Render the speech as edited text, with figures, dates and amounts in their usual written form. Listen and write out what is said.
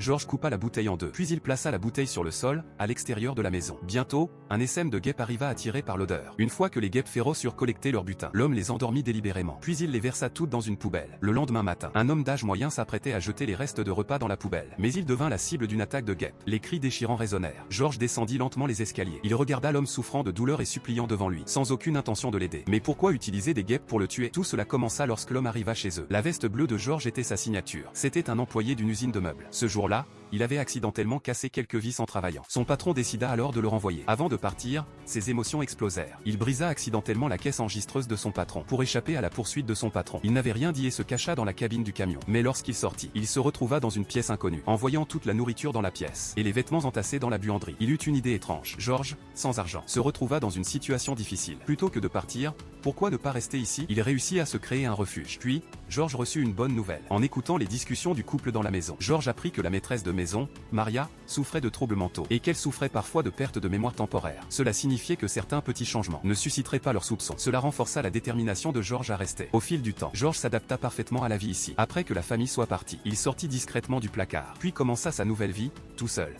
Georges coupa la bouteille en deux. Puis il plaça la bouteille sur le sol, à l'extérieur de la maison. Bientôt, un essaim de guêpes arriva attiré par l'odeur. Une fois que les guêpes féroces eurent collecté leur butin, l'homme les endormit délibérément. Puis il les versa toutes dans une poubelle. Le lendemain matin, un homme d'âge moyen s'apprêtait à jeter les restes de repas dans la poubelle. Mais il devint la cible d'une attaque de guêpes. Les cris déchirants résonnèrent. Georges descendit lentement les escaliers. Il regarda l'homme souffrant de douleur et suppliant devant lui, sans aucune intention de l'aider. Mais pourquoi utiliser des guêpes pour le tuer? Tout cela commença lorsque l'homme arriva chez eux. La veste bleue de Georges était sa signature. C'était un employé d'une usine de meubles. Ce jour-là, il avait accidentellement cassé quelques vis en travaillant. Son patron décida alors de le renvoyer. Avant de partir, ses émotions explosèrent. Il brisa accidentellement la caisse enregistreuse de son patron pour échapper à la poursuite de son patron. Il n'avait rien dit et se cacha dans la cabine du camion. Mais lorsqu'il sortit, il se retrouva dans une pièce inconnue, en voyant toute la nourriture dans la pièce et les vêtements entassés dans la buanderie. Il eut une idée étrange. Georges, sans argent, se retrouva dans une situation difficile. Plutôt que de partir, pourquoi ne pas rester ici? Il réussit à se créer un refuge. Puis, Georges reçut une bonne nouvelle. En écoutant les discussions du couple dans la maison, Georges apprit que la maîtresse de maison, Maria, souffrait de troubles mentaux et qu'elle souffrait parfois de perte de mémoire temporaire. Cela signifiait que certains petits changements ne susciteraient pas leurs soupçons. Cela renforça la détermination de Georges à rester. Au fil du temps, Georges s'adapta parfaitement à la vie ici. Après que la famille soit partie, il sortit discrètement du placard, puis commença sa nouvelle vie, tout seul.